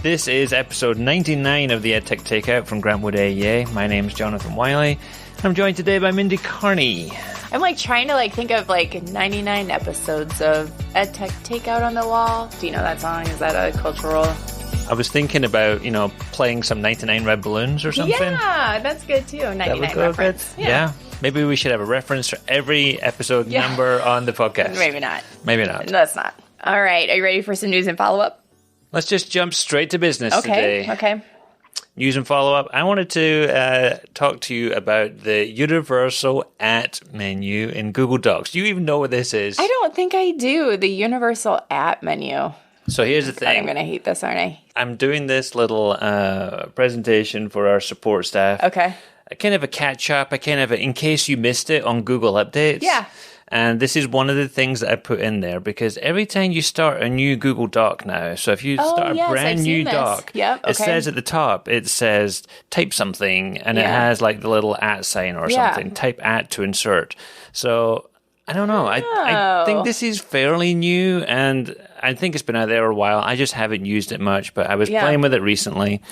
This is episode 99 of the EdTech Takeout from Grantwood AEA. My name is Jonathan Wiley. I'm joined today by Mindy Carney. I'm trying to think of 99 episodes of EdTech Takeout on the Wall. Do you know that song? Is that a cultural? I was thinking about, playing some 99 Red Balloons or something. Yeah, that's good too. 99 reference. Yeah. Maybe we should have a reference for every episode number on the podcast. Maybe not. Maybe not. No, it's not. All right. Are you ready for some news and follow-up? Let's just jump straight to business today. Okay. News and follow-up. I wanted to talk to you about the universal at menu in Google Docs. Do you even know what this is? I don't think I do. The universal at menu. So here's the thing. I'm going to hate this, aren't I? I'm doing this little presentation for our support staff. Okay. Kind of a catch-up. In case you missed it on Google Updates. Yeah. And this is one of the things that I put in there because every time you start a new Google Doc now, so if you start a brand new doc, it says at the top, it says type something, and it has the little at sign or something, type at to insert. So I don't know. I think this is fairly new, and I think it's been out there a while. I just haven't used it much, but I was playing with it recently,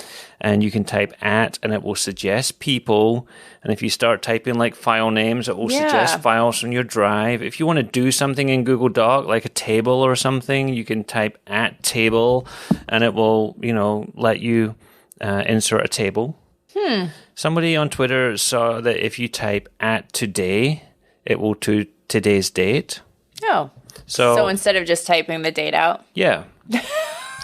and you can type at, and it will suggest people. And if you start typing file names, it will suggest files from your drive. If you want to do something in Google Doc, like a table or something, you can type at table, and it will, let you insert a table. Somebody on Twitter saw that if you type at today, it will to today's date. Oh. So instead of just typing the date out? Yeah.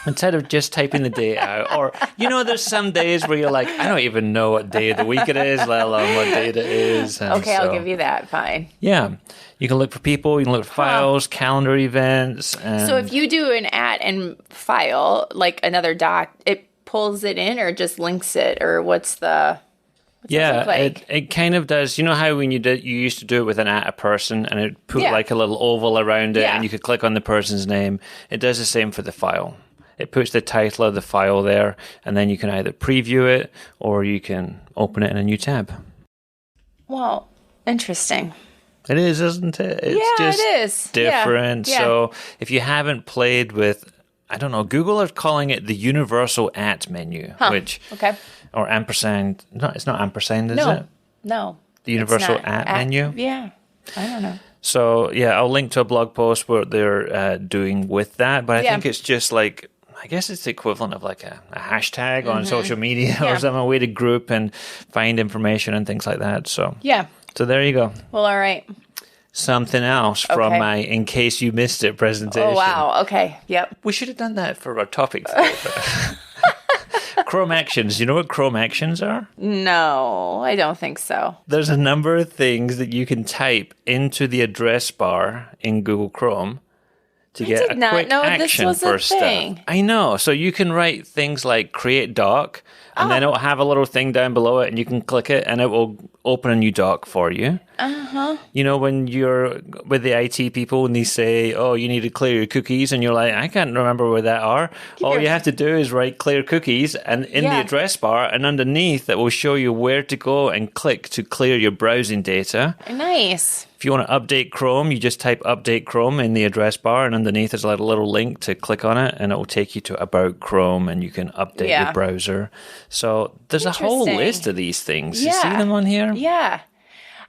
Instead of just typing the date out. Or, there's some days where you're like, I don't even know what day of the week it is, let alone what date it is. And okay, I'll give you that. Fine. Yeah. You can look for people, you can look for files, calendar events. And so if you do an at and file, another doc, it pulls it in or just links it? Or what's the... it kind of does. You know how when you used to do it with an at a person and it put a little oval around it and you could click on the person's name? It does the same for the file. It puts the title of the file there, and then you can either preview it or you can open it in a new tab. Well, interesting. It is, isn't it? It's just it is. Different. Yeah. So if you haven't played with, I don't know, Google are calling it the universal at menu, which... Okay. Or ampersand. No, it's not ampersand, is it? No. The universal at menu? Yeah. I don't know. So, I'll link to a blog post what they're doing with that. But I think it's just I guess it's the equivalent of a hashtag on social media or something, a way to group and find information and things like that. So, So there you go. Well, all right. Something else from my In Case You Missed It presentation. Oh, wow. Okay. Yep. We should have done that for our topic today. Chrome Actions. You know what Chrome Actions are? No, I don't think so. There's a number of things that you can type into the address bar in Google Chrome to get a quick action for stuff. I know. So you can write things like create doc, and then it will have a little thing down below it, and you can click it, and it will open a new doc for you. When you're with the IT people and they say, oh, you need to clear your cookies, and you're like, I can't remember where that are. All you have to do is write clear cookies, and in the address bar, and underneath, it will show you where to go and click to clear your browsing data. Nice. If you want to update Chrome, you just type update Chrome in the address bar, and underneath there's a little link to click on it, and it will take you to About Chrome, and you can update your browser. So there's a whole list of these things. You see them on here? Yeah.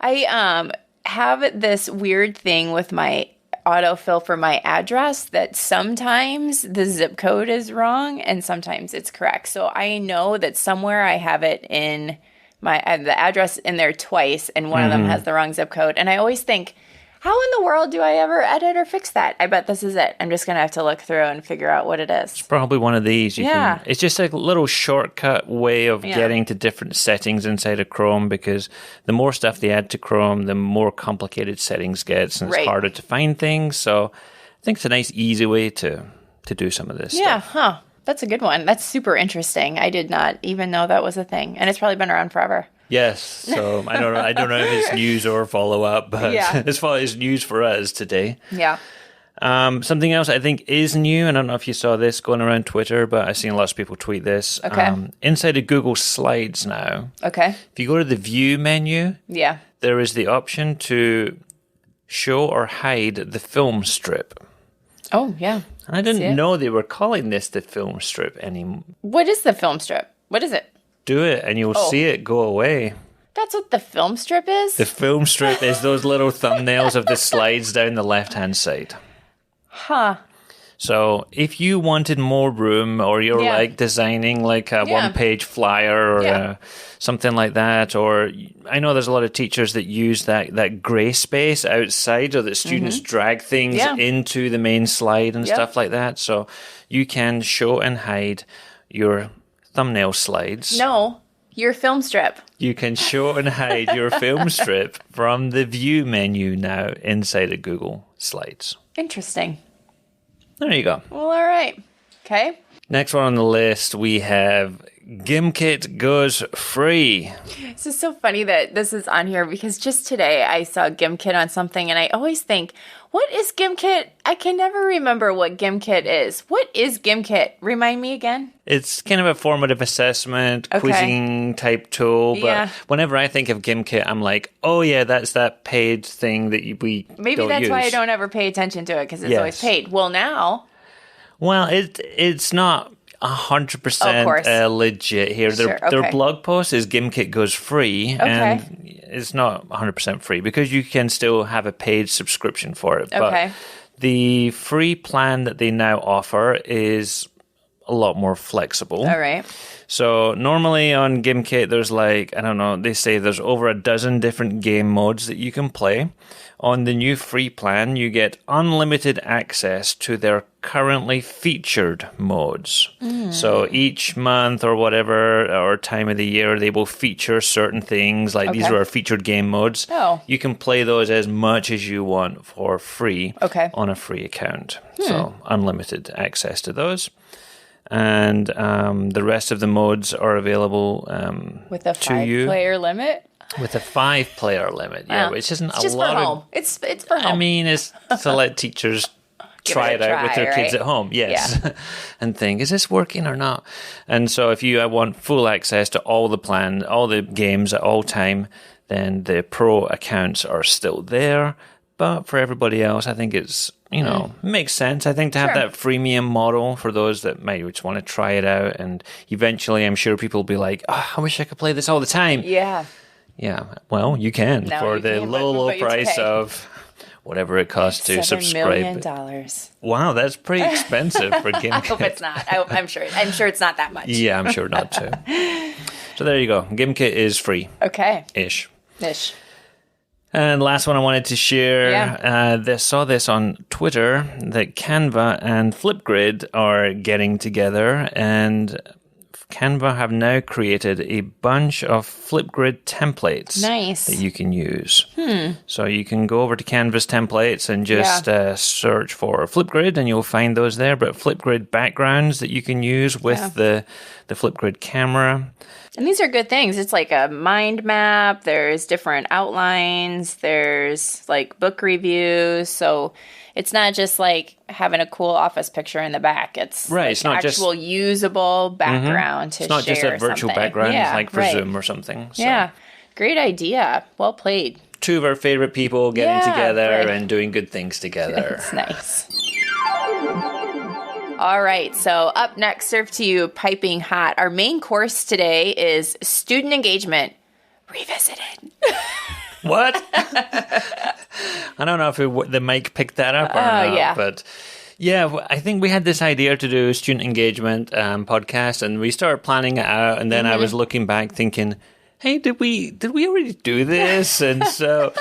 I have this weird thing with my autofill for my address that sometimes the zip code is wrong and sometimes it's correct. So I know that somewhere I have it in the address in there twice, and one of them has the wrong zip code. And I always think, how in the world do I ever edit or fix that? I bet this is it. I'm just going to have to look through and figure out what it is. It's probably one of these. It's just a little shortcut way of getting to different settings inside of Chrome, because the more stuff they add to Chrome, the more complicated settings gets, and it's harder to find things. So I think it's a nice, easy way to do some of this stuff. Yeah, huh. That's a good one. That's super interesting. I did not even know that was a thing. And it's probably been around forever. Yes. So I don't know if it's news or follow-up, but as far as news for us today. Yeah. Something else I think is new, and I don't know if you saw this going around Twitter, but I've seen lots of people tweet this. Okay. Inside of Google Slides now, if you go to the View menu, there is the option to show or hide the film strip. Oh, yeah. I didn't know they were calling this the film strip anymore. What is the film strip? What is it? Do it and you'll see it go away. That's what the film strip is? The film strip is those little thumbnails of the slides down the left-hand side. Huh. So if you wanted more room, or you're like designing like a one-page flyer or something like that, or I know there's a lot of teachers that use that gray space outside, or that students drag things into the main slide and stuff like that. So you can show and hide your thumbnail slides. No, your film strip. You can show and hide your film strip from the View menu now inside of Google Slides. Interesting. There you go. Well, all right. Okay. Next one on the list, we have Gimkit goes free. This is so funny that this is on here, because just today I saw Gimkit on something, and I always think, what is Gimkit? I can never remember what Gimkit is. What is Gimkit? Remind me again. It's kind of a formative assessment, quizzing type tool. But whenever I think of Gimkit, I'm like, oh yeah, that's that paid thing that we Maybe don't that's use. why I don't ever pay attention to it, because it's always paid. Well, now. Well, it's not 100% legit here. Their blog post is Gimkit goes free, and it's not 100% free because you can still have a paid subscription for it. But the free plan that they now offer is a lot more flexible. All right. So normally on Gimkit, there's like, I don't know, they say there's over a dozen different game modes that you can play. On the new free plan, you get unlimited access to their currently featured modes. So each month or whatever, or time of the year, they will feature certain things. Like these are our featured game modes. You can play those as much as you want for free on a free account. So unlimited access to those. And the rest of the modes are available with a 5-player limit. With a 5-player limit, which isn't it's just a lot. For home. It's for home. I mean, it's to let teachers try it out with their kids at home, and think, is this working or not? And so, if you want full access to all the games at all time, then the pro accounts are still there. But for everybody else, I think it's, makes sense. I think to have that freemium model for those that might just want to try it out. And eventually, I'm sure people will be like, I wish I could play this all the time. Yeah. Yeah. Well, you can for the low price of whatever it costs to subscribe. $7 million. Wow, that's pretty expensive for Gimkit. I hope it's not. I'm sure it's not that much. Yeah, I'm sure not too. So there you go. Gimkit is free. Okay. Ish. And last one I wanted to share, saw this on Twitter, that Canva and Flipgrid are getting together, and Canva have now created a bunch of Flipgrid templates that you can use. So you can go over to Canva's templates and just search for Flipgrid, and you'll find those there, but Flipgrid backgrounds that you can use with the Flipgrid camera. And these are good things. It's like a mind map. There's different outlines. There's like book reviews. So it's not just like having a cool office picture in the back. It's right. Like it's not actual just usable background to share. It's not just a virtual background like for Zoom or something. So. Yeah. Great idea. Well played. Two of our favorite people getting together and doing good things together. It's nice. All right, so up next, served to you piping hot. Our main course today is Student Engagement Revisited. What? I don't know if the mic picked that up or not, but I think we had this idea to do a student engagement podcast, and we started planning it out, and then I was looking back thinking, hey, did we already do this? And so...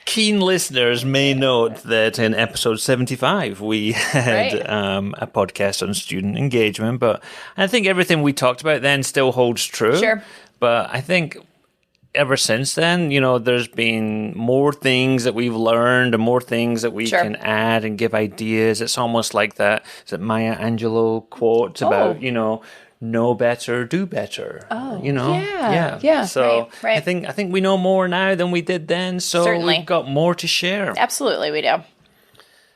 Keen listeners may note that in episode 75, we had a podcast on student engagement, but I think everything we talked about then still holds true. Sure. But I think ever since then, there's been more things that we've learned and more things that we can add and give ideas. It's almost like that Maya Angelou quote about, know better, do better. Oh, yeah. So right. I think we know more now than we did then. So we've got more to share. Absolutely, we do.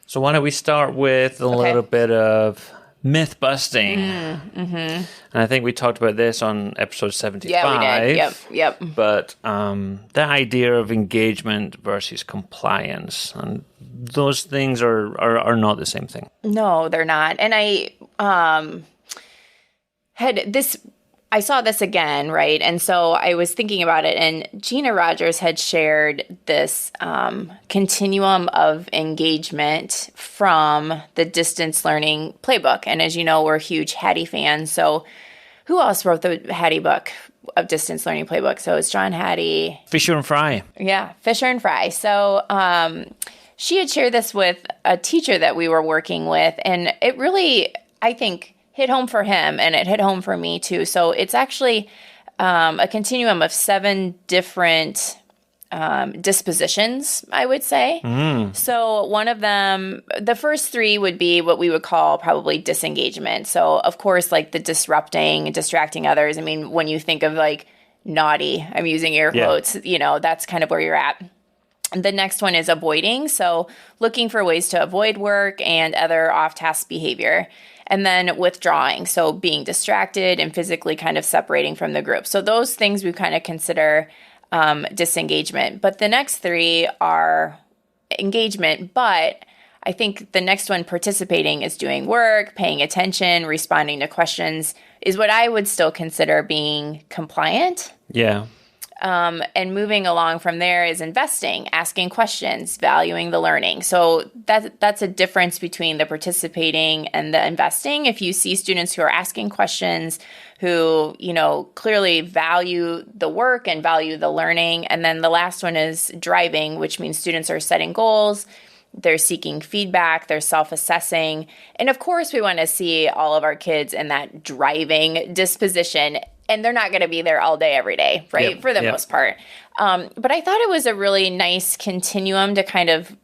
So why don't we start with a little bit of myth busting. And I think we talked about this on episode 75. Yeah, we did. Yep. But the idea of engagement versus compliance, and those things are not the same thing. No, they're not. And I saw this again, right? And so I was thinking about it, and Gina Rogers had shared this continuum of engagement from the distance learning playbook. And as you know, we're huge Hattie fans. So who else wrote the Hattie book of distance learning playbook? So it's John Hattie. Fisher and Fry. Yeah, Fisher and Fry. So she had shared this with a teacher that we were working with, and it really, I think, hit home for him, and it hit home for me too. So it's actually a continuum of 7 different dispositions, I would say. So one of them, the first 3 would be what we would call probably disengagement. So of course, like the disrupting, distracting others. I mean, when you think of like naughty, I'm using air quotes, that's kind of where you're at. The next one is avoiding. So looking for ways to avoid work and other off-task behavior. And then withdrawing, so being distracted and physically kind of separating from the group. So those things we kind of consider disengagement. But the next 3 are engagement. But I think the next one, participating, is doing work, paying attention, responding to questions, is what I would still consider being compliant. Yeah. And moving along from there is investing, asking questions, valuing the learning. So that's a difference between the participating and the investing. If you see students who are asking questions, who, clearly value the work and value the learning. And then the last one is driving, which means students are setting goals, they're seeking feedback, they're self-assessing. And of course, we want to see all of our kids in that driving disposition. And they're not going to be there all day, every day, right? For the most part. But I thought it was a really nice continuum to kind of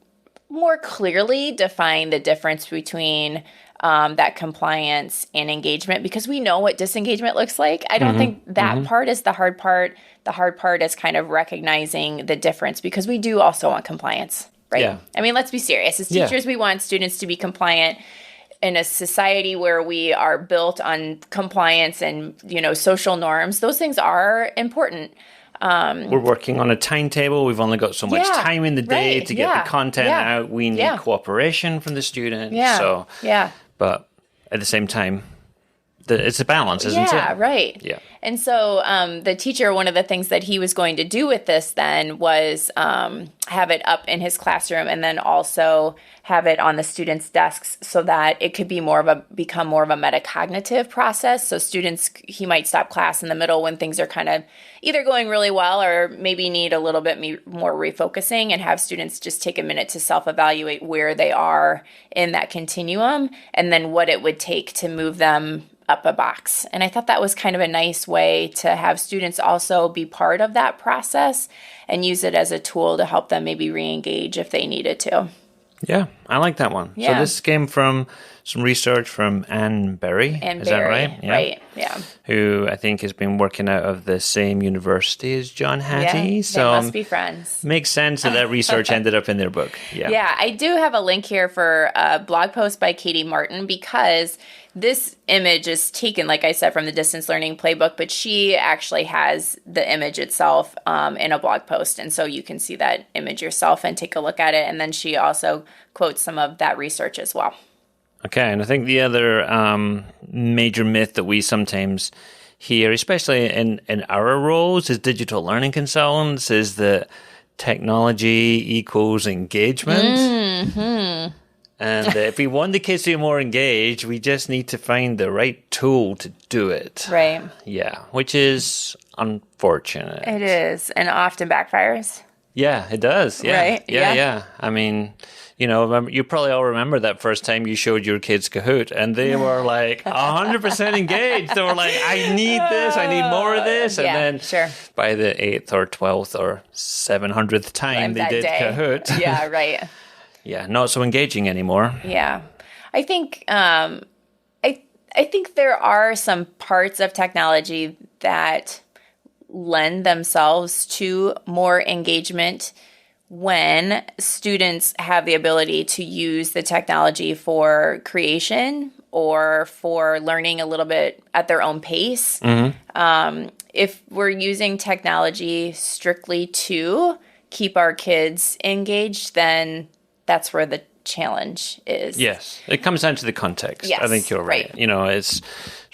more clearly define the difference between that compliance and engagement, because we know what disengagement looks like. I don't think that part is the hard part. The hard part is kind of recognizing the difference, because we do also want compliance, right? Yeah. I mean, let's be serious. As teachers, we want students to be compliant. In a society where we are built on compliance and, social norms, those things are important. We're working on a timetable. We've only got so much time in the day to get the content out. We need cooperation from the student. But at the same time, it's a balance, isn't it? Yeah, right. Yeah. And so the teacher, one of the things that he was going to do with this then was have it up in his classroom, and then also have it on the students' desks so that it could be become more of a metacognitive process. So students, he might stop class in the middle when things are kind of either going really well or maybe need a little bit more refocusing, and have students just take a minute to self-evaluate where they are in that continuum, and then what it would take to move them up a box. And I thought that was kind of a nice way to have students also be part of that process and use it as a tool to help them maybe re-engage if they needed to. Yeah, I like that one. Yeah. So this came from some research from Anne Berry. Is that right? Yeah. Right, yeah. Who I think has been working out of the same university as John Hattie. Yeah, so they must be friends. Makes sense that research ended up in their book. Yeah. Yeah, I do have a link here for a blog post by Katie Martin, because this image is taken, like I said, from the Distance Learning Playbook, but she actually has the image itself in a blog post. And so you can see that image yourself and take a look at it. And then she also quotes some of that research as well. Okay, and I think the other major myth that we sometimes hear, especially in our roles as digital learning consultants, is that technology equals engagement. Mm-hmm. And if we want the kids to be more engaged, we just need to find the right tool to do it. Right. Yeah, which is unfortunate. It is, and often backfires. Yeah, it does. Yeah. Right? Yeah. I mean, you probably all remember that first time you showed your kids Kahoot, and they were like 100% engaged. They were like, I need this, I need more of this. And then by the 8th or 12th or 700th time they did Kahoot. Yeah, right. Yeah, not so engaging anymore. Yeah. I think I think there are some parts of technology that lend themselves to more engagement when students have the ability to use the technology for creation or for learning a little bit at their own pace. If we're using technology strictly to keep our kids engaged, then that's where the challenge is. Yes. It comes down to the context. Yes, I think you're right. It's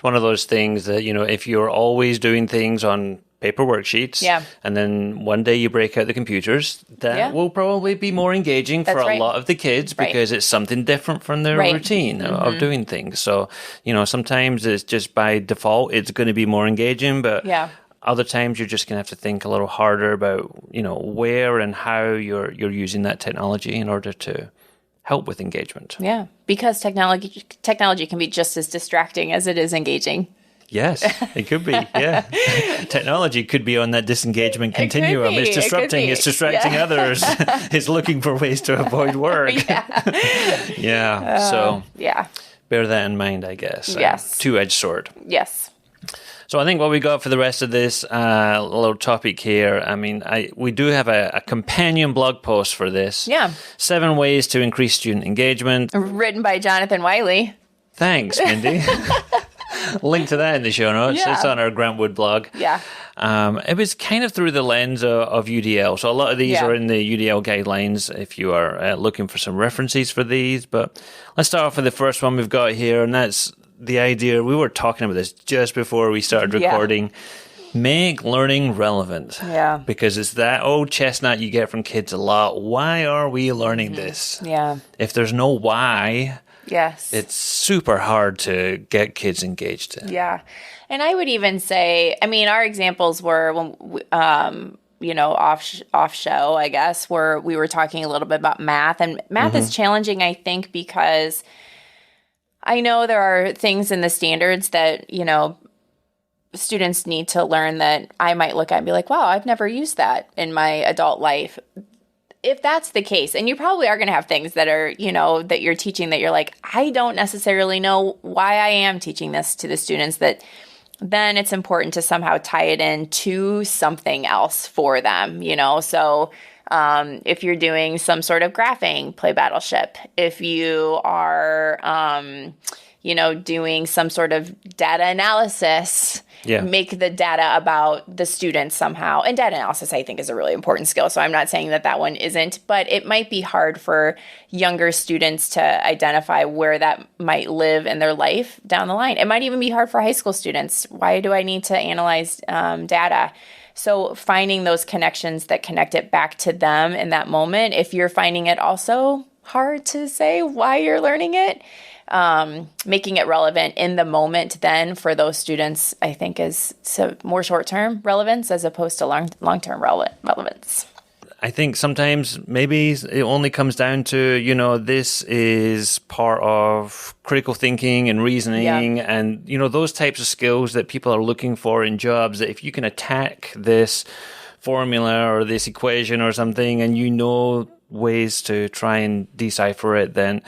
one of those things that, if you're always doing things on paper worksheets, and then one day you break out the computers, that will probably be more engaging for a lot of the kids because it's something different from their routine of doing things. So, sometimes it's just by default, it's going to be more engaging, but other times you're just going to have to think a little harder about, where and how you're using that technology in order to help with engagement. Yeah, because technology can be just as distracting as it is engaging. Yes, it could be. Yeah. Technology could be on that disengagement continuum. It's disrupting, it's distracting others. It's looking for ways to avoid work. So bear that in mind, I guess. Yes. Two-edged sword. Yes. So I think what we got for the rest of this little topic here, we do have a companion blog post for this. Yeah. 7 ways to increase student engagement. Written by Jonathan Wiley. Thanks, Mindy. Link to that in the show notes. Yeah. It's on our Grantwood blog. Yeah. It was kind of through the lens of UDL. So a lot of these are in the UDL guidelines if you are looking for some references for these. But let's start off with the first one we've got here, and that's the idea. We were talking about this just before we started recording. Make learning relevant. Yeah. Because it's that old chestnut you get from kids a lot. Why are we learning this? Yeah. If there's no why... Yes. It's super hard to get kids engaged in. Yeah. And I would even say, our examples were when, off show, I guess, where we were talking a little bit about math. And math is challenging, I think, because I know there are things in the standards that, students need to learn that I might look at and be like, wow, I've never used that in my adult life. If that's the case, and you probably are going to have things that are, that you're teaching that you're like, I don't necessarily know why I am teaching this to the students, that then it's important to somehow tie it in to something else for them, So if you're doing some sort of graphing, play Battleship. If you are, doing some sort of data analysis, make the data about the students somehow. And data analysis, I think, is a really important skill. So I'm not saying that one isn't, but it might be hard for younger students to identify where that might live in their life down the line. It might even be hard for high school students. Why do I need to analyze data? So finding those connections that connect it back to them in that moment. If you're finding it also hard to say why you're learning it, making it relevant in the moment then for those students, I think is more short-term relevance as opposed to long-term relevance. I think sometimes maybe it only comes down to, this is part of critical thinking and reasoning and, those types of skills that people are looking for in jobs, that if you can attack this formula or this equation or something and ways to try and decipher it, then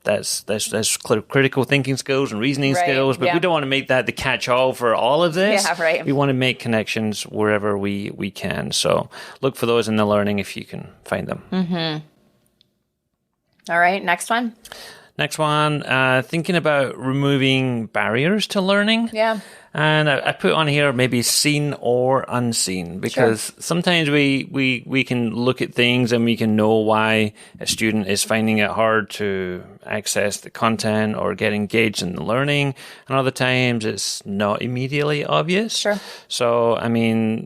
that's critical thinking skills and reasoning skills, but we don't want to make that the catch-all for all of this. We want to make connections wherever we can, so look for those in the learning if you can find them. All right, next one, thinking about removing barriers to learning. And I put on here maybe seen or unseen, because sometimes we can look at things and we can know why a student is finding it hard to access the content or get engaged in the learning. And other times it's not immediately obvious. So,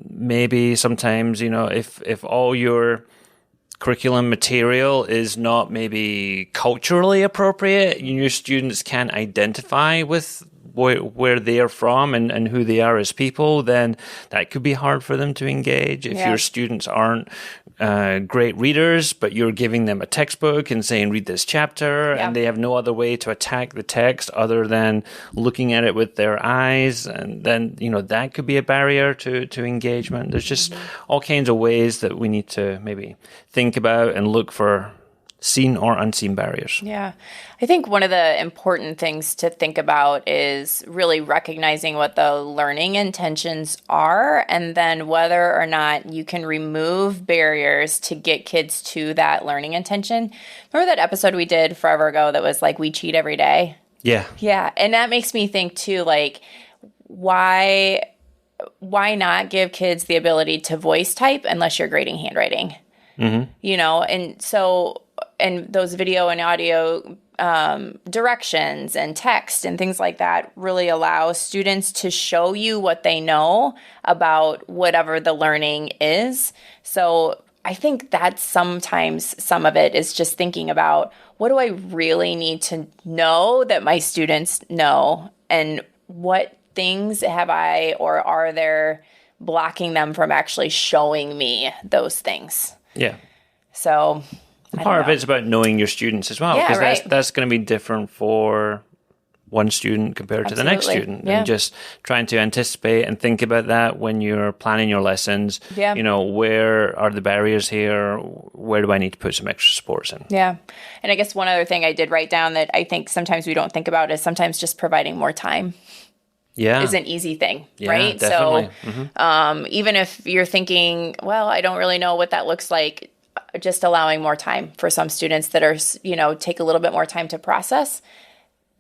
maybe sometimes, if all your curriculum material is not maybe culturally appropriate, your students can't identify with where they're from and who they are as people, then that could be hard for them to engage. If your students aren't great readers, but you're giving them a textbook and saying, read this chapter, and they have no other way to attack the text other than looking at it with their eyes, and then, that could be a barrier to engagement. There's just all kinds of ways that we need to maybe think about and look for seen or unseen barriers. Yeah. I think one of the important things to think about is really recognizing what the learning intentions are, and then whether or not you can remove barriers to get kids to that learning intention. Remember that episode we did forever ago that was like, we cheat every day? Yeah. Yeah. And that makes me think too, like, why not give kids the ability to voice type unless you're grading handwriting? You know, and so, and those video and audio directions and text and things like that really allow students to show you what they know about whatever the learning is. So I think that sometimes some of it is just thinking about, what do I really need to know that my students know, and what things have I, or are there blocking them from actually showing me those things? Yeah. So part of it's about knowing your students as well, because that's going to be different for one student compared to the next student, and just trying to anticipate and think about that when you're planning your lessons. You know, where are the barriers here? Where do I need to put some extra supports in? Yeah. And I guess one other thing I did write down that I think sometimes we don't think about is sometimes just providing more time. Is an easy thing, right? Definitely. So even if you're thinking, well, I don't really know what that looks like, just allowing more time for some students that are, you know, take a little bit more time to process,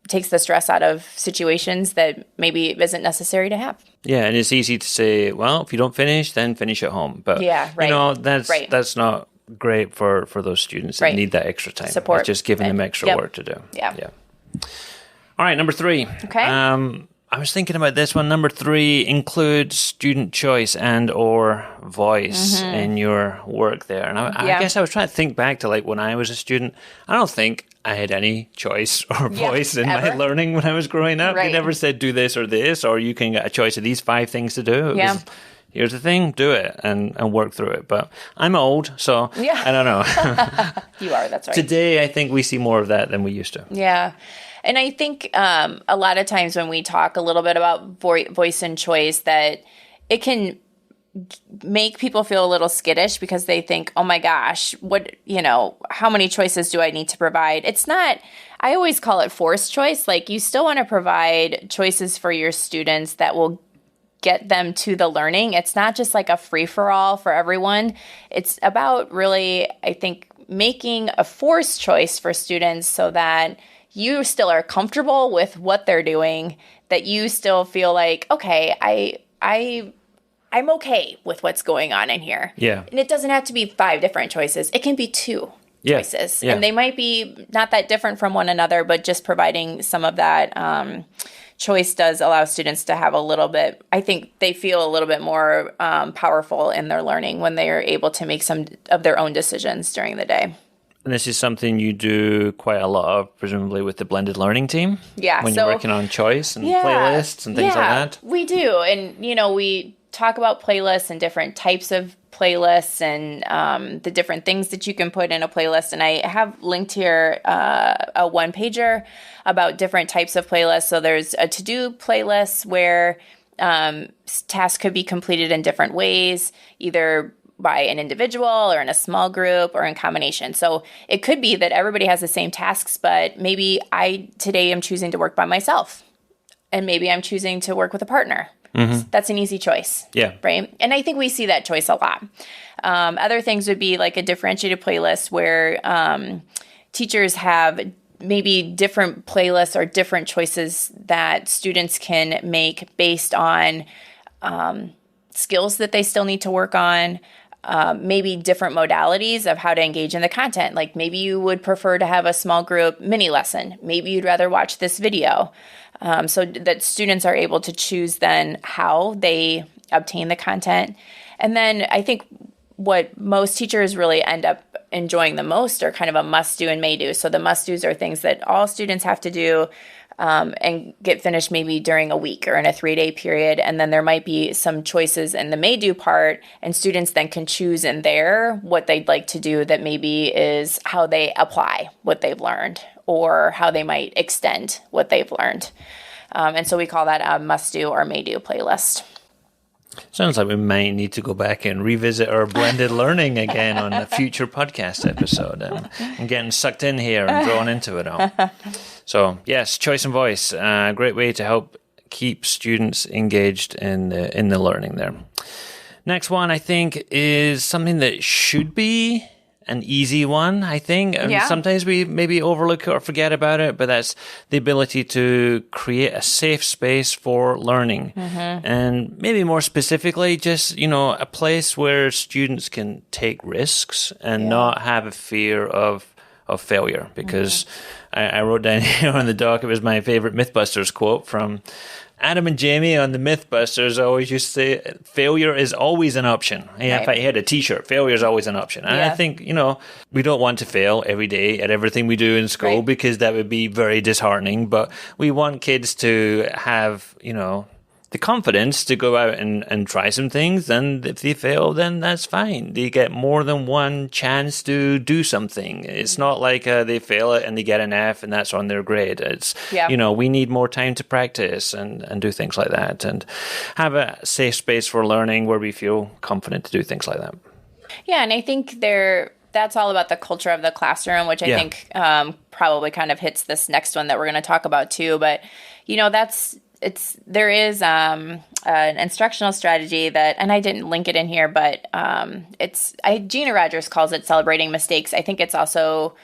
takes the stress out of situations that maybe isn't necessary to have. Yeah, and it's easy to say, well, if you don't finish, then finish at home. But, you know, that's not great for those students that need that extra time. Support. It's just giving them extra work to do. Yeah. All right, number 3. Okay. I was thinking about this one. Number 3 includes student choice and or voice in your work there. And I guess I was trying to think back to like when I was a student. I don't think I had any choice or voice in my learning when I was growing up. They never said do this, or you can get a choice of these 5 things to do. It was, here's the thing, do it and work through it. But I'm old, so I don't know. You are, that's right. Today, I think we see more of that than we used to. Yeah. And I think a lot of times when we talk a little bit about voice and choice, that it can make people feel a little skittish because they think, oh my gosh, how many choices do I need to provide? It's not, I always call it forced choice. Like, you still want to provide choices for your students that will get them to the learning. It's not just like a free-for-all for everyone. It's about really, I think, making a forced choice for students so that you still are comfortable with what they're doing, that you still feel like, okay, I'm okay with what's going on in here. Yeah. And it doesn't have to be 5 different choices. It can be 2 choices. Yeah. And they might be not that different from one another, but just providing some of that choice does allow students to have a little bit, I think they feel a little bit more powerful in their learning when they are able to make some of their own decisions during the day. And this is something you do quite a lot of, presumably with the blended learning team? Yeah. When you're working on choice and playlists and things like that? We do. And, we talk about playlists and different types of playlists and the different things that you can put in a playlist. And I have linked here a one-pager about different types of playlists. So there's a to-do playlist where tasks could be completed in different ways, either by an individual or in a small group or in combination. So it could be that everybody has the same tasks, but maybe I today am choosing to work by myself, and maybe I'm choosing to work with a partner. That's an easy choice. Yeah. Right. And I think we see that choice a lot. Other things would be like a differentiated playlist where teachers have maybe different playlists or different choices that students can make based on skills that they still need to work on. Maybe different modalities of how to engage in the content. Like maybe you would prefer to have a small group mini lesson. Maybe you'd rather watch this video. So that students are able to choose then how they obtain the content. And then I think what most teachers really end up enjoying the most are kind of a must do and may do. So the must do's are things that all students have to do and get finished maybe during a week or in a 3-day period. And then there might be some choices in the may do part, and students then can choose in there what they'd like to do that maybe is how they apply what they've learned or how they might extend what they've learned. And so we call that a must do or may do playlist. Sounds like we might need to go back and revisit our blended learning again on a future podcast episode. I'm getting sucked in here and drawn into it all. So, yes, choice and voice, a great way to help keep students engaged in the learning there. Next one, I think, is something that should be an easy one, I think. And sometimes we maybe overlook it or forget about it, but that's the ability to create a safe space for learning. And maybe more specifically, just, a place where students can take risks and not have a fear of failure. Because I wrote down here on the doc, it was my favorite Mythbusters quote from Adam and Jamie on the Mythbusters always used to say, failure is always an option. Yeah, if I had a t-shirt, failure is always an option. And I think, we don't want to fail every day at everything we do in school because that would be very disheartening. But we want kids to have, the confidence to go out and try some things. And if they fail, then that's fine. They get more than one chance to do something. It's not like they fail it and they get an F and that's on their grade. It's, we need more time to practice and do things like that and have a safe space for learning where we feel confident to do things like that. Yeah, and I think that's all about the culture of the classroom, which I think probably kind of hits this next one that we're going to talk about too. But, there is an instructional strategy that, and I didn't link it in here, but Gina Rogers calls it celebrating mistakes. I think it's also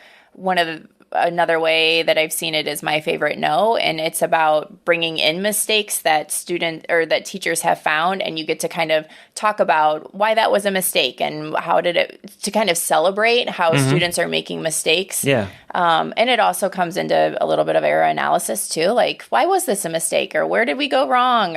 another way that I've seen it is my favorite no, and it's about bringing in mistakes that that teachers have found, and you get to kind of talk about why that was a mistake and to kind of celebrate how students are making mistakes. Yeah. And it also comes into a little bit of error analysis too, like why was this a mistake or where did we go wrong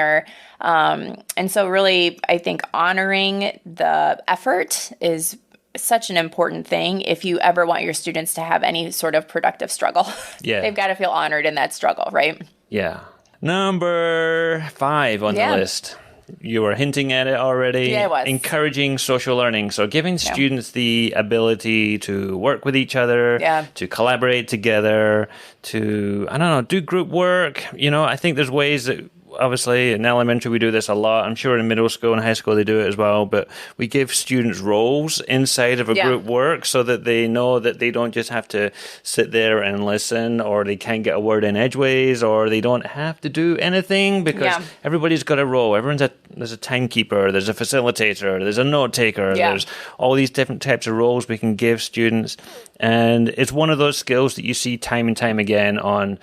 and so really I think honoring the effort is such an important thing if you ever want your students to have any sort of productive struggle. Yeah. They've got to feel honored in that struggle, right? Yeah. Number 5 on the list. You were hinting at it already. Yeah, I was. Encouraging social learning. So giving students the ability to work with each other, to collaborate together, to, do group work. I think there's ways that obviously in elementary we do this a lot. I'm sure in middle school and high school they do it as well, but we give students roles inside of a group work so that they know that they don't just have to sit there and listen, or they can't get a word in edgeways, or they don't have to do anything because everybody's got a role. There's a timekeeper, there's a facilitator, there's a note taker, there's all these different types of roles we can give students. And it's one of those skills that you see time and time again on,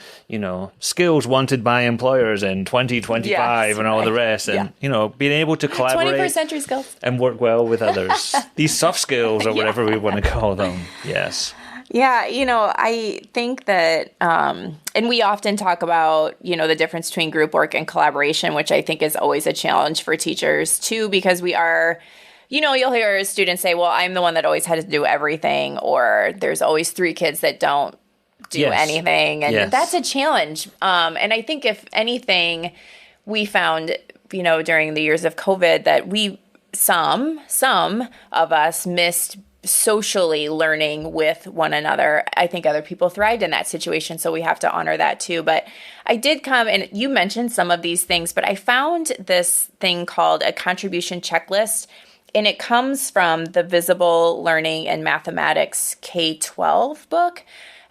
skills wanted by employers in 2025 and all the rest. And, being able to collaborate 21st century skills and work well with others. These soft skills or whatever we want to call them. Yes. Yeah, I think that, and we often talk about, the difference between group work and collaboration, which I think is always a challenge for teachers too, because we are... you'll hear students say, well, I'm the one that always had to do everything, or there's always 3 kids that don't do anything. And that's a challenge. And I think if anything, we found, during the years of COVID that some of us missed socially learning with one another. I think other people thrived in that situation, so we have to honor that too. But I did come, and you mentioned some of these things, but I found this thing called a contribution checklist. And it comes from the Visible Learning and Mathematics K-12 book.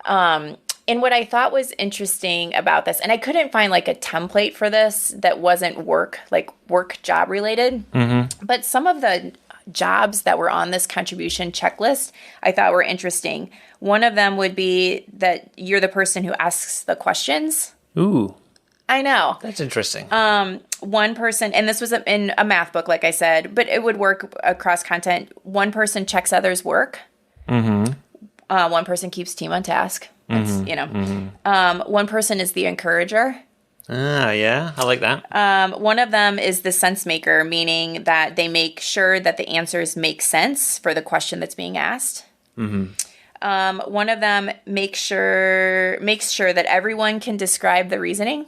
And what I thought was interesting about this, and I couldn't find like a template for this that wasn't work job related, but some of the jobs that were on this contribution checklist I thought were interesting. One of them would be that you're the person who asks the questions. Ooh. I know. That's interesting. One person, and this was in a math book, like I said, but it would work across content. One person checks others' work. One person keeps team on task. One person is the encourager. Yeah, I like that. One of them is the sense maker, meaning that they make sure that the answers make sense for the question that's being asked. One of them makes sure that everyone can describe the reasoning.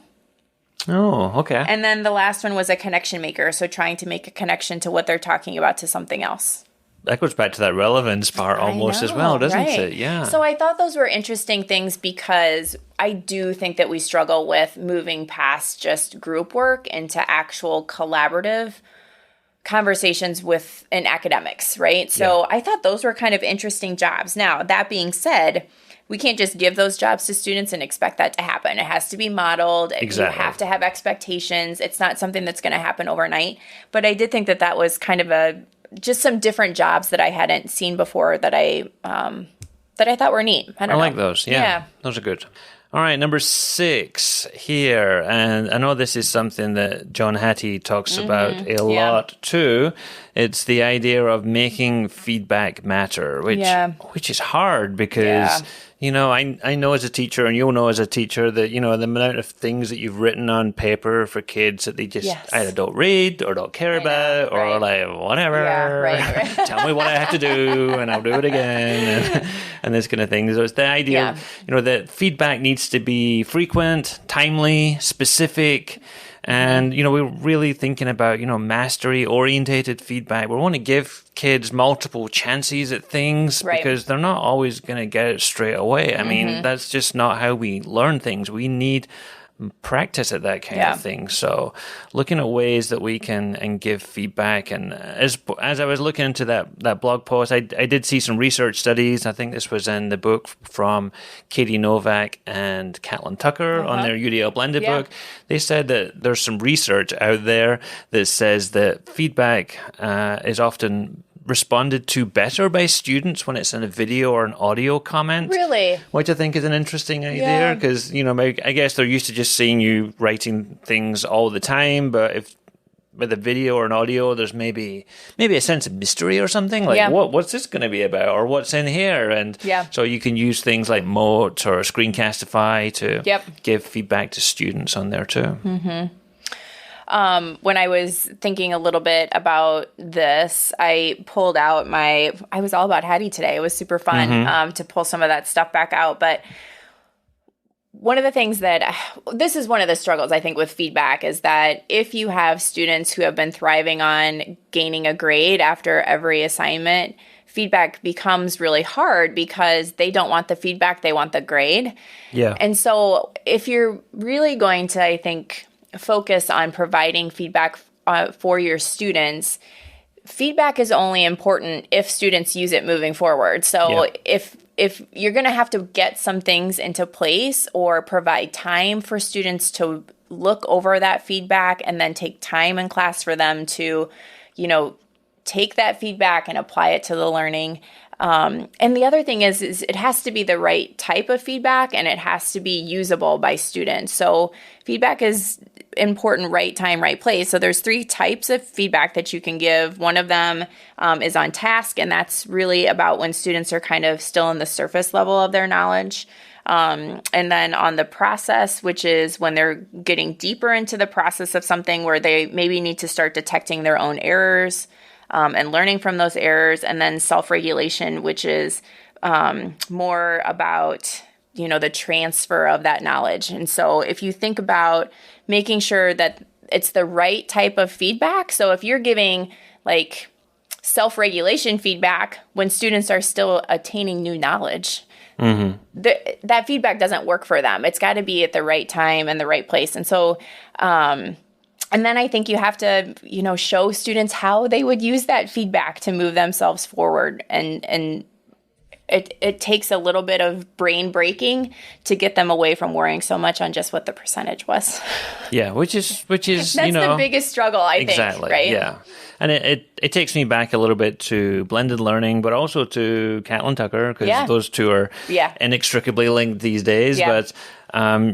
Oh, okay. And then the last one was a connection maker, so trying to make a connection to what they're talking about to something else. That goes back to that relevance part almost as well, doesn't it? Yeah. So I thought those were interesting things because I do think that we struggle with moving past just group work into actual collaborative conversations in academics, right? So I thought those were kind of interesting jobs. Now, that being said, we can't just give those jobs to students and expect that to happen. It has to be modeled. Exactly. You have to have expectations. It's not something that's going to happen overnight. But I did think that was kind of a just some different jobs that I hadn't seen before that I thought were neat. I don't know. like those. Yeah. Those are good. All right, number 6 here, and I know this is something that John Hattie talks about a lot too. It's the idea of making feedback matter, which is hard because you know, I know as a teacher, and you'll know as a teacher, that, you know, the amount of things that you've written on paper for kids that they just either don't read or don't care about, or like, whatever, tell me what I have to do and I'll do it again, and this kind of thing. So it's the idea, you know, that feedback needs to be frequent, timely, specific. And, you know, we're really thinking about, you know, mastery-orientated feedback. We want to give kids multiple chances at things because they're not always going to get it straight away. I mean, that's just not how we learn things. We need practice at that kind of thing. So looking at ways that we can and give feedback. And as I was looking into that blog post, I did see some research studies. I think this was in the book from Katie Novak and Caitlin Tucker on their UDL Blended book. They said that there's some research out there that says that feedback is often responded to better by students when it's in a video or an audio comment. Really? Which I think is an interesting idea because, you know, I guess they're used to just seeing you writing things all the time, but if with a video or an audio, there's maybe a sense of mystery or something, like what's this going to be about, or what's in here, and so you can use things like Mote or Screencastify to give feedback to students on there too. When I was thinking a little bit about this, I pulled out I was all about Hattie today. It was super fun to pull some of that stuff back out. But one of the things this is one of the struggles, I think, with feedback is that if you have students who have been thriving on gaining a grade after every assignment, feedback becomes really hard because they don't want the feedback, they want the grade. Yeah. And so if you're really going to, I think, focus on providing feedback for your students, feedback is only important if students use it moving forward. So if you're going to have to get some things into place or provide time for students to look over that feedback and then take time in class for them to, you know, take that feedback and apply it to the learning. And the other thing is it has to be the right type of feedback and it has to be usable by students. So feedback is important, right time, right place. So there's 3 types of feedback that you can give. One of them is on task, and that's really about when students are kind of still in the surface level of their knowledge. And then on the process, which is when they're getting deeper into the process of something where they maybe need to start detecting their own errors and learning from those errors. And then self-regulation, which is more about, you know, the transfer of that knowledge. And so if you think about making sure that it's the right type of feedback. So if you're giving like self-regulation feedback when students are still attaining new knowledge, that feedback doesn't work for them. It's got to be at the right time and the right place. And so, and then I think you have to, you know, show students how they would use that feedback to move themselves forward. And it takes a little bit of brain breaking to get them away from worrying so much on just what the percentage was. Yeah, which is that's, you know, the biggest struggle, I think, right? Yeah. And it takes me back a little bit to blended learning, but also to Caitlin Tucker, because those two are inextricably linked these days. But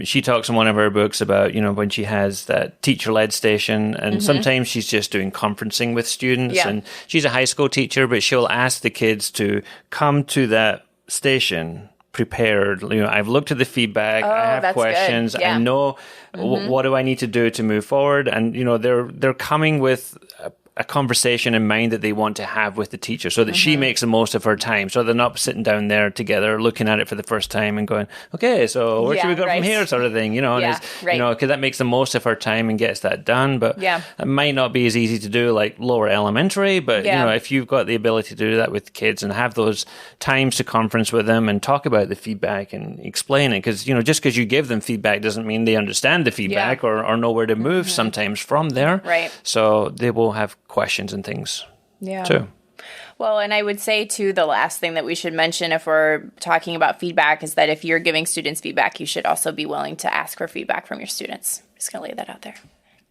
she talks in one of her books about, you know, when she has that teacher-led station, and sometimes she's just doing conferencing with students, and she's a high school teacher, but she'll ask the kids to come to that station prepared. You know, I've looked at the feedback, I have questions, I know what do I need to do to move forward, and, you know, they're coming with a conversation in mind that they want to have with the teacher so that she makes the most of her time. So they're not sitting down there together looking at it for the first time and going, okay, so where should we go from here, sort of thing, you know, and you know, because that makes the most of her time and gets that done. But it might not be as easy to do like lower elementary, but you know, if you've got the ability to do that with kids and have those times to conference with them and talk about the feedback and explain it, because, you know, just because you give them feedback doesn't mean they understand the feedback or know where to move sometimes from there. Right. So they will have questions and things too. Well, and I would say too, the last thing that we should mention if we're talking about feedback is that if you're giving students feedback, you should also be willing to ask for feedback from your students. I'm just going to lay that out there.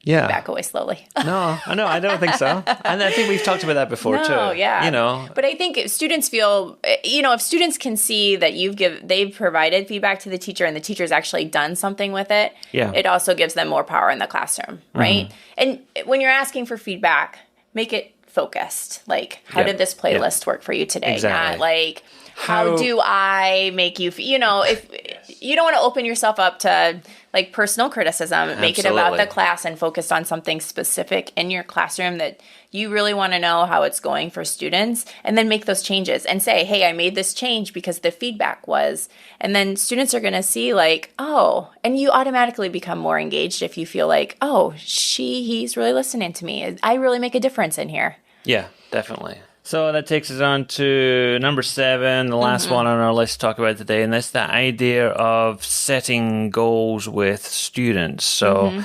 Back away slowly. No, I don't think so. And I think we've talked about that before too. Yeah. But I think students feel, if students can see that they've provided feedback to the teacher and the teacher's actually done something with it, it also gives them more power in the classroom, right? And when you're asking for feedback, make it focused. Like, how did this playlist work for you today? Exactly. Not like, how do I make you feel, if you don't want to open yourself up to like personal criticism, make it about the class and focus on something specific in your classroom that you really want to know how it's going for students, and then make those changes and say, hey, I made this change because the feedback was, and then students are going to see like, oh, and you automatically become more engaged if you feel like, oh, he's really listening to me. I really make a difference in here. Yeah, definitely. So that takes us on to number 7, the last one on our list to talk about today, and that's the idea of setting goals with students. So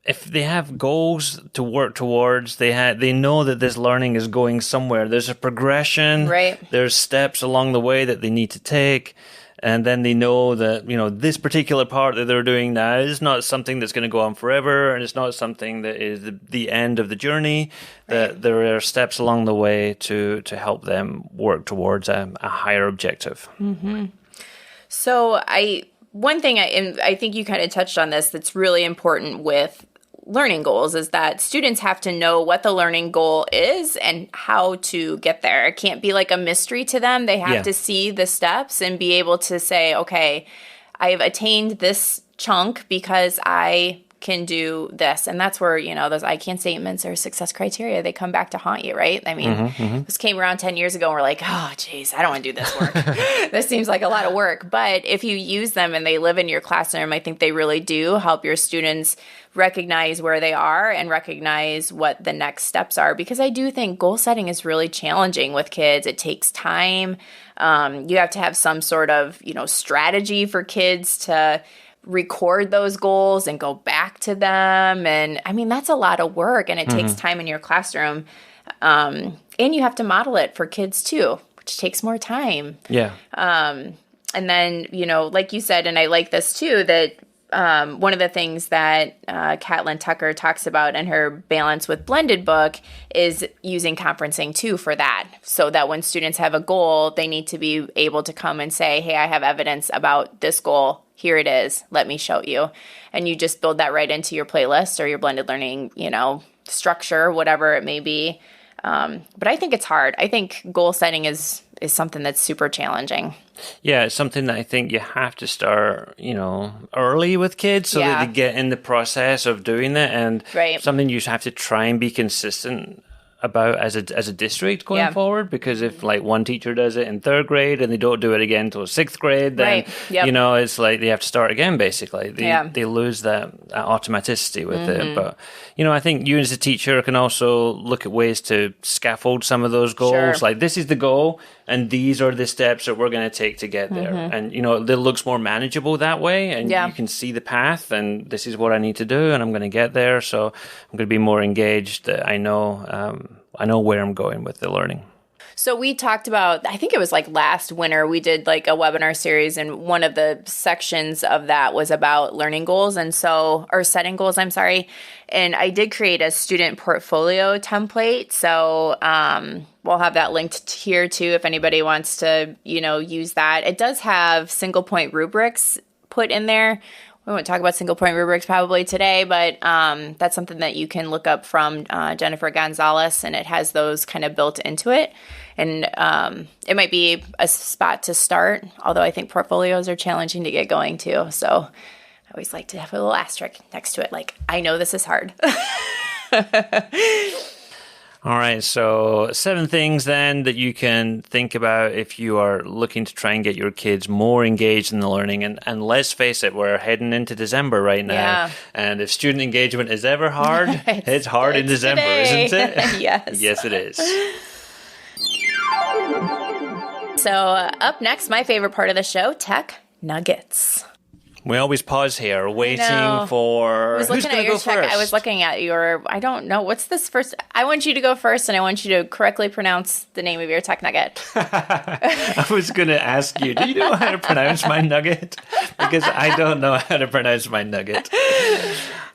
if they have goals to work towards, they know that this learning is going somewhere. There's a progression. Right. There's steps along the way that they need to take. And then they know that, this particular part that they're doing now is not something that's going to go on forever, and it's not something that is the end of the journey, that there are steps along the way to help them work towards a higher objective. So one thing, I think you kind of touched on this, that's really important with learning goals is that students have to know what the learning goal is and how to get there. It can't be like a mystery to them. They have to see the steps and be able to say, okay, I have attained this chunk because I can do this. And that's where, those I can statements or success criteria, they come back to haunt you, right? I mean, this came around 10 years ago and we're like, oh, geez, I don't want to do this work. This seems like a lot of work. But if you use them and they live in your classroom, I think they really do help your students recognize where they are and recognize what the next steps are. Because I do think goal setting is really challenging with kids. It takes time. You have to have some sort of, strategy for kids to record those goals and go back to them. And I mean, that's a lot of work, and it takes time in your classroom. And you have to model it for kids too, which takes more time. Yeah. And then, like you said, and I like this too, that one of the things that Catlin Tucker talks about in her Balance with Blended book is using conferencing too for that. So that when students have a goal, they need to be able to come and say, hey, I have evidence about this goal. Here it is. Let me show you. And you just build that right into your playlist or your blended learning, structure, whatever it may be. But I think it's hard. I think goal setting is something that's super challenging. Yeah, it's something that I think you have to start, early with kids so that they get in the process of doing it, and something you have to try and be consistent about as a district going forward, because if like one teacher does it in 3rd grade and they don't do it again until 6th grade, then it's like they have to start again basically. They lose that automaticity with it. But I think you as a teacher can also look at ways to scaffold some of those goals. Like, this is the goal and these are the steps that we're going to take to get there. And it looks more manageable that way, and you can see the path, and this is what I need to do and I'm going to get there. So I'm going to be more engaged. I know where I'm going with the learning. So we talked about, I think it was like last winter, we did like a webinar series, and one of the sections of that was about learning goals or setting goals, I'm sorry. And I did create a student portfolio template. So we'll have that linked here too if anybody wants to, use that. It does have single point rubrics put in there. We won't talk about single point rubrics probably today, but that's something that you can look up from Jennifer Gonzalez, and it has those kind of built into it. And it might be a spot to start, although I think portfolios are challenging to get going too. So I always like to have a little asterisk next to it, like, I know this is hard. All right, so 7 things then that you can think about if you are looking to try and get your kids more engaged in the learning. And let's face it, we're heading into December right now. Yeah. And if student engagement is ever hard, it's hard in December, today. Isn't it? Yes. Yes, it is. So up next, my favorite part of the show, tech nuggets. We always pause here, waiting for who's going to go first. I was looking at your, I don't know, what's this first? I want you to go first, and I want you to correctly pronounce the name of your tech nugget. I was going to ask you, do you know how to pronounce my nugget? Because I don't know how to pronounce my nugget.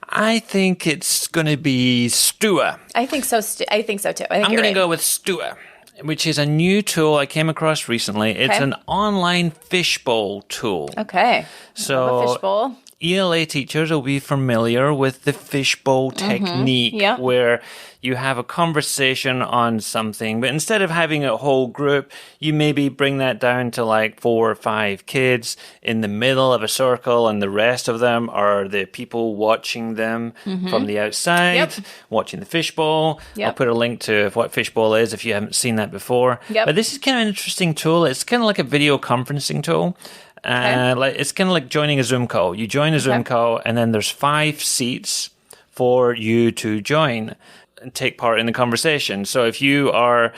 I think it's going to be Stooa. I think so. I think so too. I'm going to go with Stooa, which is a new tool I came across recently. It's an online Fishbowl tool. Okay. So Fishbowl. ELA teachers will be familiar with the fishbowl technique, where you have a conversation on something, but instead of having a whole group, you maybe bring that down to like 4 or 5 kids in the middle of a circle, and the rest of them are the people watching them from the outside, watching the fishbowl. I'll put a link to what Fishbowl is if you haven't seen that before. But this is kind of an interesting tool. It's kind of like a video conferencing tool. It's kind of like joining a Zoom call. You join a Zoom call, and then there's 5 seats for you to join and take part in the conversation. So if you are,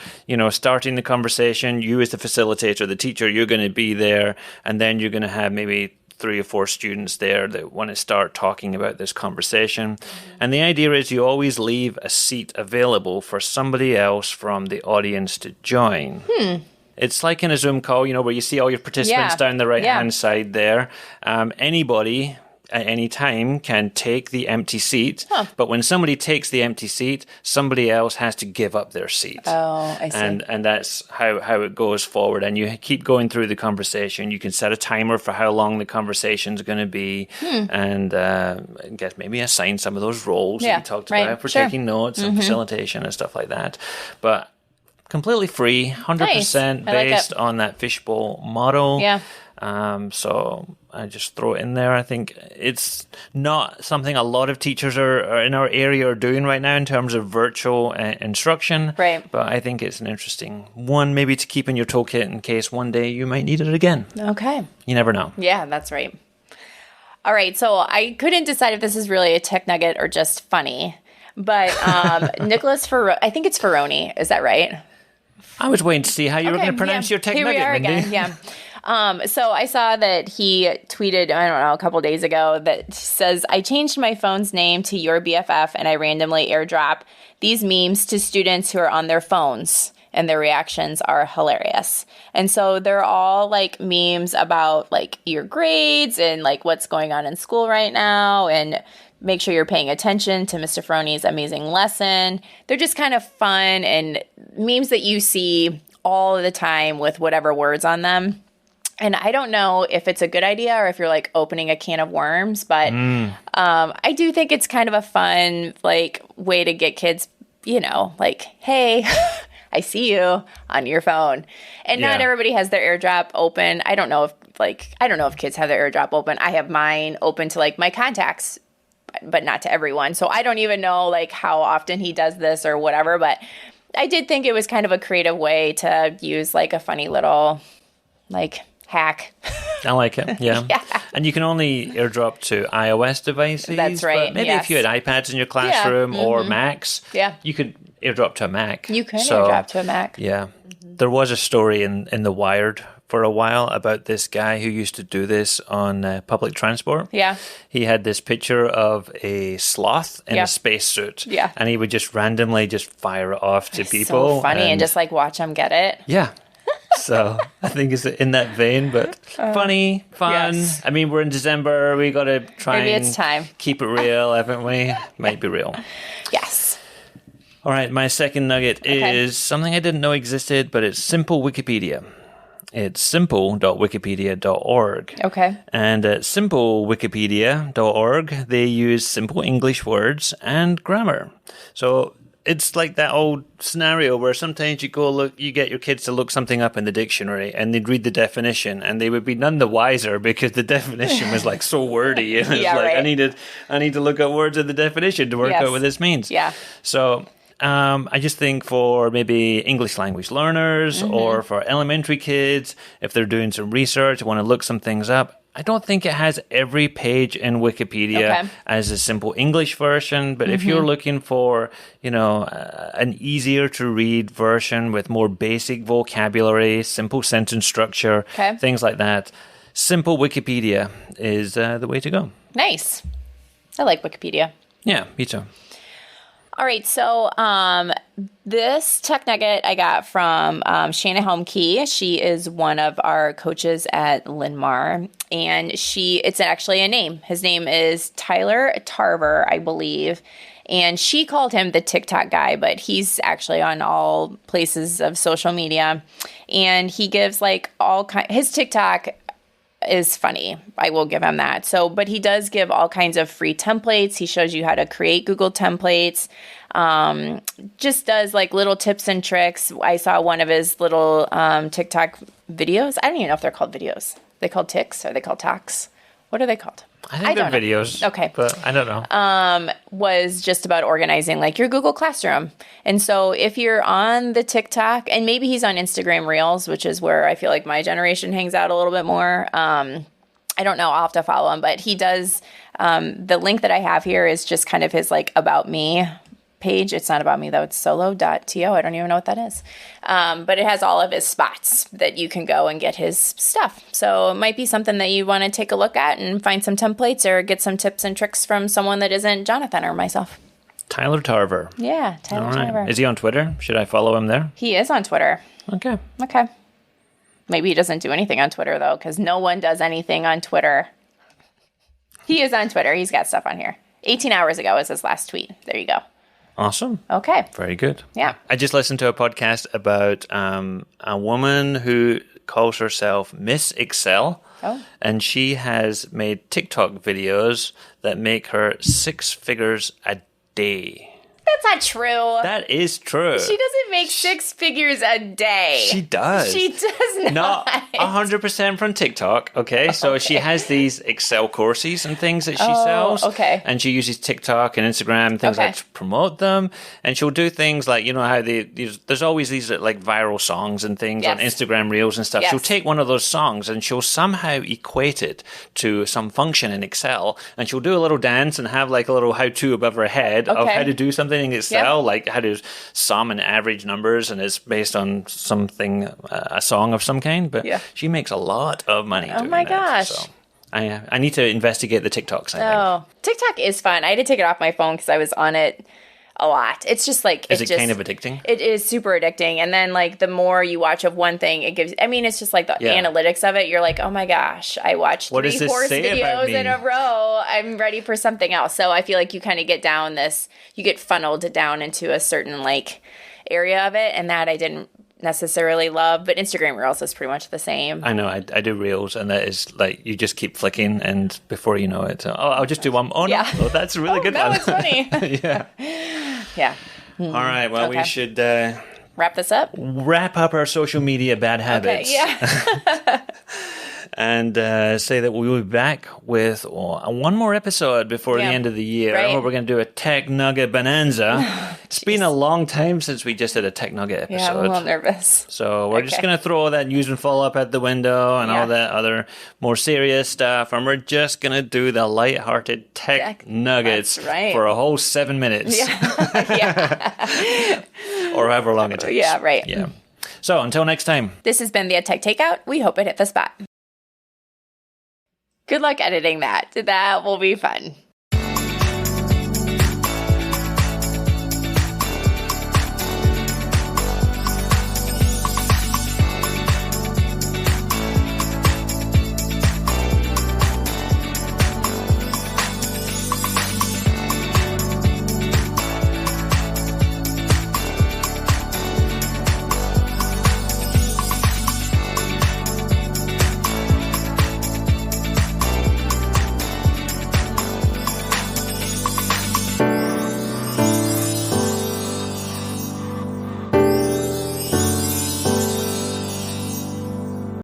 starting the conversation, you as the facilitator, the teacher, you're going to be there, and then you're going to have maybe 3 or 4 students there that want to start talking about this conversation. And the idea is you always leave a seat available for somebody else from the audience to join. It's like in a Zoom call, where you see all your participants down the right-hand side there. Anybody at any time can take the empty seat, but when somebody takes the empty seat, somebody else has to give up their seat. Oh, I see. And that's how it goes forward. And you keep going through the conversation. You can set a timer for how long the conversation's going to be, and I guess maybe assign some of those roles that you talked about for taking notes and facilitation and stuff like that. But completely free, 100% based on that Fishbowl model. So I just throw it in there. I think it's not something a lot of teachers are in our area are doing right now in terms of virtual instruction. Right. But I think it's an interesting one maybe to keep in your toolkit in case one day you might need it again. Okay. You never know. Yeah, that's right. All right. So I couldn't decide if this is really a tech nugget or just funny. But Nicholas Ferroni, I think it's Ferroni. Is that right? I was waiting to see how you were going to pronounce your tech nugget, Here we are Mindy. again, so I saw that he tweeted, a couple days ago that says, I changed my phone's name to Your BFF and I randomly AirDrop these memes to students who are on their phones and their reactions are hilarious. And so they're all like memes about like your grades and like what's going on in school right now and make sure you're paying attention to Mr. Ferroni's amazing lesson. They're just kind of fun and memes that you see all the time with whatever words on them. And I don't know if it's a good idea or if you're like opening a can of worms, but I do think it's kind of a fun like way to get kids, like, hey, I see you on your phone. And not everybody has their AirDrop open. I don't know if kids have their AirDrop open. I have mine open to like my contacts, but not to everyone. So I don't even know like how often he does this or whatever, but I did think it was kind of a creative way to use like a funny little like hack. I like it. Yeah. And you can only AirDrop to iOS devices. That's right. But maybe if you had iPads in your classroom or Macs, you could AirDrop to a Mac. You can AirDrop to a Mac. Yeah. There was a story in The Wired for a while about this guy who used to do this on public transport. Yeah. He had this picture of a sloth in a spacesuit. Yeah. And he would just randomly just fire it off to people. So funny and just like watch them get it. Yeah. So I think it's in that vein, but funny, fun. Yes. I mean, we're in December. We got to try and keep it real, haven't we? Might be real. Yes. All right. My second nugget is something I didn't know existed, but it's Simplewikipedia. It's simple.wikipedia.org. Okay. And at simplewikipedia.org, they use simple English words and grammar. So it's like that old scenario where sometimes you get your kids to look something up in the dictionary and they'd read the definition and they would be none the wiser because the definition was like so wordy. And it's I need to look up words in the definition to work out what this means. Yeah. So I just think for maybe English language learners or for elementary kids, if they're doing some research, want to look some things up, I don't think it has every page in Wikipedia as a simple English version, but if you're looking for, an easier to read version with more basic vocabulary, simple sentence structure, things like that, Simple Wikipedia is the way to go. Nice. I like Wikipedia. Yeah, me too. All right. So this tech nugget I got from Shanna Helmke. She is one of our coaches at Linmar. And it's actually a name. His name is Tyler Tarver, I believe. And she called him the TikTok guy, but he's actually on all places of social media. And he gives like his TikTok is funny. I will give him that. But he does give all kinds of free templates. He shows you how to create Google templates. Just does like little tips and tricks. I saw one of his little TikTok videos. I don't even know if they're called videos. They called ticks? Are they called talks? What are they called? I think they're videos. Okay. But I don't know. Was just about organizing like your Google Classroom. And so if you're on the TikTok, and maybe he's on Instagram Reels, which is where I feel like my generation hangs out a little bit more. I don't know. I'll have to follow him. But he does, the link that I have here is just kind of his like about me page. It's not about me though. It's solo.to. I don't even know what that is. But it has all of his spots that you can go and get his stuff. So it might be something that you want to take a look at and find some templates or get some tips and tricks from someone that isn't Jonathan or myself. Tyler Tarver. Yeah, Tyler Tarver. Is he on Twitter? Should I follow him there? He is on Twitter. Okay. Maybe he doesn't do anything on Twitter though, because no one does anything on Twitter. He is on Twitter. He's got stuff on here. 18 hours ago was his last tweet. There you go. Awesome. Okay. Very good. Yeah. I just listened to a podcast about a woman who calls herself Miss Excel. Oh. And she has made TikTok videos that make her 6 figures a day. That's not true. That is true. She doesn't make 6 figures a day. She does. She does not. Not 100% from TikTok, okay? So she has these Excel courses and things that she sells. Okay. And she uses TikTok and Instagram and things like to promote them. And she'll do things like, you know how there's always these like viral songs and things on Instagram Reels and stuff. Yes. She'll take one of those songs and she'll somehow equate it to some function in Excel. And she'll do a little dance and have like a little how-to above her head of how to do something in Excel, like how to sum and average numbers, and it's based on something, a song of some kind. But she makes a lot of money. Oh my gosh! So I need to investigate the TikToks. I think TikTok is fun. I had to take it off my phone because I was on it a lot. It's just like is it kind of addicting? It is super addicting. And then like the more you watch of one thing, it gives. I mean, it's just like the analytics of it. You're like, oh my gosh, I watched 3 horse videos in a row. I'm ready for something else. So I feel like you kind of get down you get funneled down into a certain like area of it, and that I didn't necessarily love. But Instagram Reels is pretty much the same. I know. I do Reels, and that is like you just keep flicking, and before you know it, I'll just do one. Oh no, that's a really good one. That was funny. Yeah. All right. Well, we should wrap this up. Wrap up our social media bad habits. Okay, yeah. And say that we will be back with one more episode before the end of the year. Right. We're going to do a Tech Nugget Bonanza. It's been a long time since we just did a Tech Nugget episode. Yeah, I'm a little nervous. So we're just going to throw that news and follow-up at the window and all that other more serious stuff. And we're just going to do the lighthearted Tech Nuggets for a whole 7 minutes. Yeah. Or however long it takes. Yeah, right. Yeah. So until next time. This has been the Tech Takeout. We hope it hit the spot. Good luck editing that. That will be fun.